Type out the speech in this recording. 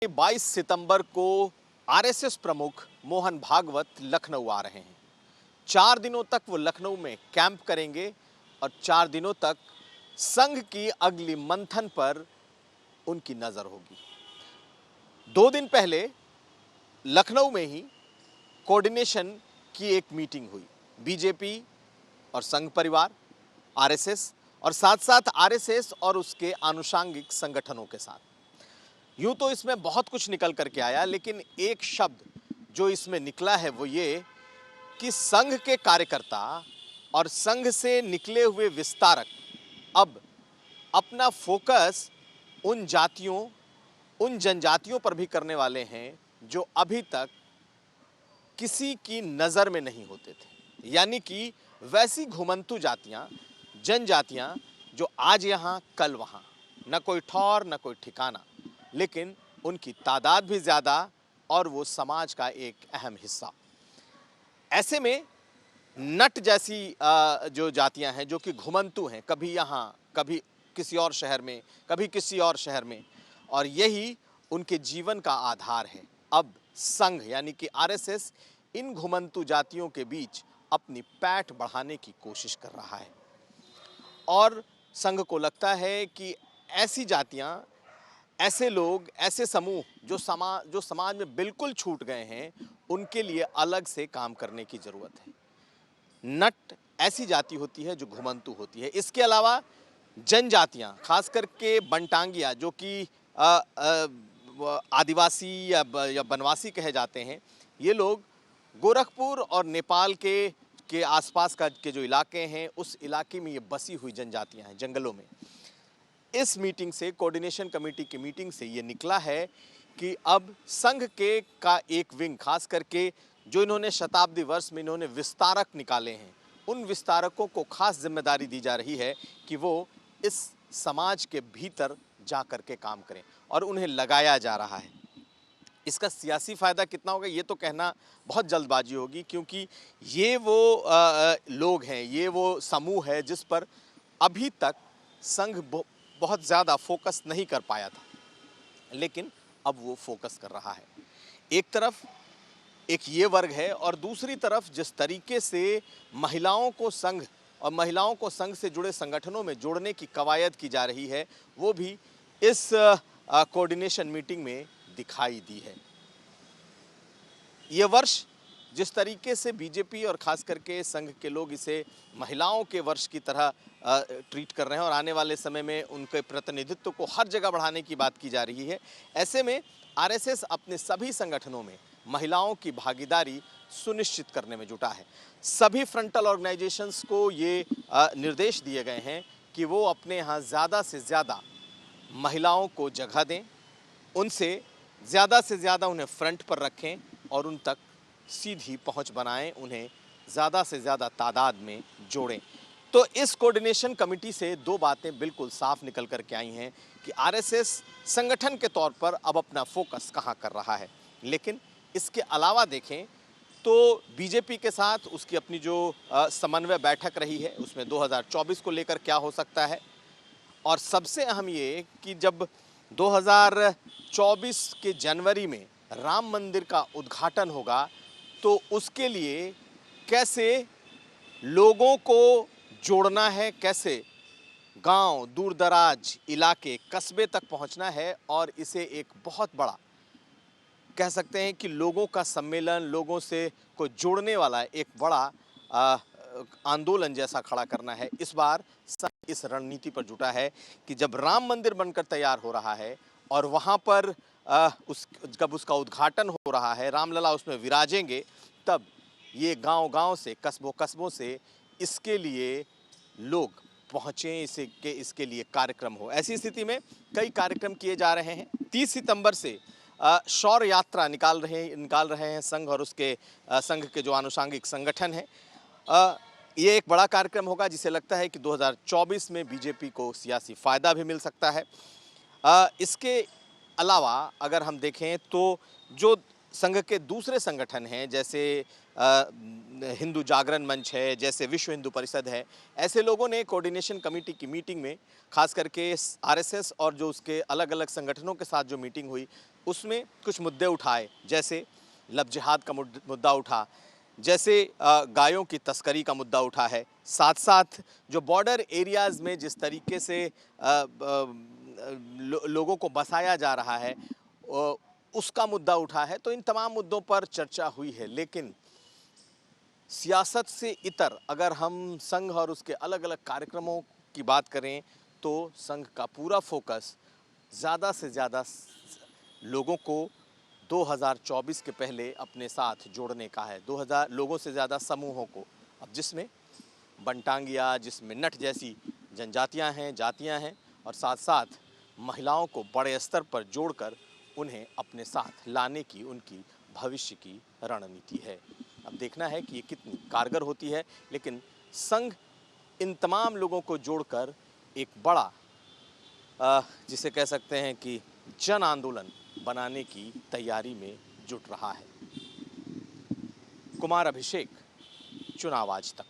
22 सितंबर को आरएसएस प्रमुख मोहन भागवत लखनऊ आ रहे हैं। 4 दिनों तक वो लखनऊ में कैंप करेंगे और 4 दिनों तक संघ की अगली मंथन पर उनकी नजर होगी। 2 दिन पहले लखनऊ में ही कोऑर्डिनेशन की एक मीटिंग हुई, बीजेपी और संघ परिवार, आरएसएस और साथ-साथ आरएसएस और उसके आनुषंगिक संगठनों के साथ। यूं तो इसमें बहुत कुछ निकल करके आया, लेकिन एक शब्द जो इसमें निकला है वो ये कि संघ के कार्यकर्ता और संघ से निकले हुए विस्तारक अब अपना फोकस उन जातियों, उन जनजातियों पर भी करने वाले हैं जो अभी तक किसी की नजर में नहीं होते थे। यानी कि वैसी घुमंतू जातियां, जनजातियां जो आज यहां कल वहां, न कोई ठौर न कोई ठिकाना, लेकिन उनकी तादाद भी ज्यादा और वो समाज का एक अहम हिस्सा। ऐसे में नट जैसी जो जातियां हैं जो कि घुमंतू हैं, कभी यहां कभी किसी और शहर में, कभी किसी और शहर में, और यही उनके जीवन का आधार है। अब संघ यानी कि आरएसएस इन घुमंतू जातियों के बीच अपनी पैठ बढ़ाने की कोशिश कर रहा है और संघ को लगता है कि ऐसी जातियां, ऐसे लोग, ऐसे समूह जो समाज में बिल्कुल छूट गए हैं, उनके लिए अलग से काम करने की जरूरत है। नट ऐसी जाति होती है जो घुमंतू होती है। इसके अलावा जनजातियां, खास करके बनटांगिया जो कि आदिवासी या बनवासी कहे जाते हैं, ये लोग गोरखपुर और नेपाल के आसपास के जो इलाके हैं, उस इलाके में ये बसी हुई जनजातियां हैं, जंगलों में। इस मीटिंग से, कोऑर्डिनेशन कमेटी की मीटिंग से ये निकला है कि अब संघ का एक विंग, खास करके जो इन्होंने शताब्दी वर्ष में इन्होंने विस्तारक निकाले हैं, उन विस्तारकों को खास जिम्मेदारी दी जा रही है कि वो इस समाज के भीतर जा कर के काम करें और उन्हें लगाया जा रहा है। इसका सियासी फायदा कितना होगा ये तो कहना बहुत जल्दबाजी होगी, क्योंकि ये वो लोग हैं, ये वो समूह है जिस पर अभी तक संघ बहुत ज़्यादा फोकस नहीं कर पाया था, लेकिन अब वो फोकस कर रहा है। एक तरफ एक ये वर्ग है और दूसरी तरफ जिस तरीके से महिलाओं को संघ और महिलाओं को संघ से जुड़े संगठनों में जोड़ने की कवायद की जा रही है, वो भी इस कोऑर्डिनेशन मीटिंग में दिखाई दी है। ये वर्ष जिस तरीके से बीजेपी और खास करके संघ के लोग इसे महिलाओं के वर्ष की तरह ट्रीट कर रहे हैं और आने वाले समय में उनके प्रतिनिधित्व को हर जगह बढ़ाने की बात की जा रही है, ऐसे में आरएसएस अपने सभी संगठनों में महिलाओं की भागीदारी सुनिश्चित करने में जुटा है। सभी फ्रंटल ऑर्गेनाइजेशंस को ये निर्देश दिए गए हैं कि वो अपने यहाँ ज़्यादा से ज़्यादा महिलाओं को जगह दें, उनसे ज़्यादा से ज़्यादा उन्हें फ्रंट पर रखें और उन तक सीधी पहुंच बनाएं, उन्हें ज़्यादा से ज़्यादा तादाद में जोड़ें। तो इस कोऑर्डिनेशन कमेटी से 2 बातें बिल्कुल साफ निकल कर के आई हैं कि आरएसएस संगठन के तौर पर अब अपना फोकस कहां कर रहा है, लेकिन इसके अलावा देखें तो बीजेपी के साथ उसकी अपनी जो समन्वय बैठक रही है, उसमें 2024 को लेकर क्या हो सकता है, और सबसे अहम ये कि जब 2024 के जनवरी में राम मंदिर का उद्घाटन होगा तो उसके लिए कैसे लोगों को जोड़ना है, कैसे गांव, दूर दराज इलाके, कस्बे तक पहुंचना है और इसे एक बहुत बड़ा, कह सकते हैं कि लोगों का सम्मेलन, लोगों से को जोड़ने वाला एक बड़ा आंदोलन जैसा खड़ा करना है। इस बार इस रणनीति पर जुटा है कि जब राम मंदिर बनकर तैयार हो रहा है और वहां पर जब उसका उद्घाटन हो रहा है, रामलला उसमें विराजेंगे, तब ये गांव-गांव से, कस्बों से इसके लिए लोग पहुंचे, इसके लिए कार्यक्रम हो। ऐसी स्थिति में कई कार्यक्रम किए जा रहे हैं। 30 सितंबर से शौर्य यात्रा निकाल रहे हैं संघ और उसके संघ के जो आनुषंगिक संगठन हैं। ये एक बड़ा कार्यक्रम होगा जिसे लगता है कि 2024 में बीजेपी को सियासी फायदा भी मिल सकता है। इसके अलावा अगर हम देखें तो जो संघ के दूसरे संगठन हैं, जैसे हिंदू जागरण मंच है, जैसे विश्व हिंदू परिषद है, ऐसे लोगों ने कोऑर्डिनेशन कमेटी की मीटिंग में खास करके आरएसएस और जो उसके अलग अलग संगठनों के साथ जो मीटिंग हुई, उसमें कुछ मुद्दे उठाए, जैसे लव जिहाद का मुद्दा उठा, जैसे गायों की तस्करी का मुद्दा उठा है, साथ साथ जो बॉर्डर एरियाज़ में जिस तरीके से लोगों को बसाया जा रहा है उसका मुद्दा उठा है। तो इन तमाम मुद्दों पर चर्चा हुई है, लेकिन सियासत से इतर अगर हम संघ और उसके अलग अलग कार्यक्रमों की बात करें तो संघ का पूरा फोकस ज़्यादा से ज़्यादा लोगों को 2024 के पहले अपने साथ जोड़ने का है। 2000 लोगों से ज़्यादा समूहों को, अब जिसमें बनटांगिया, जिसमें नट जैसी जनजातियां हैं, जातियां हैं, और साथ साथ महिलाओं को बड़े स्तर पर जोड़कर उन्हें अपने साथ लाने की उनकी भविष्य की रणनीति है। अब देखना है कि ये कितनी कारगर होती है, लेकिन संघ इन तमाम लोगों को जोड़कर एक बड़ा जिसे कह सकते हैं कि जन आंदोलन बनाने की तैयारी में जुट रहा है। कुमार अभिषेक, चुनाव आज तक।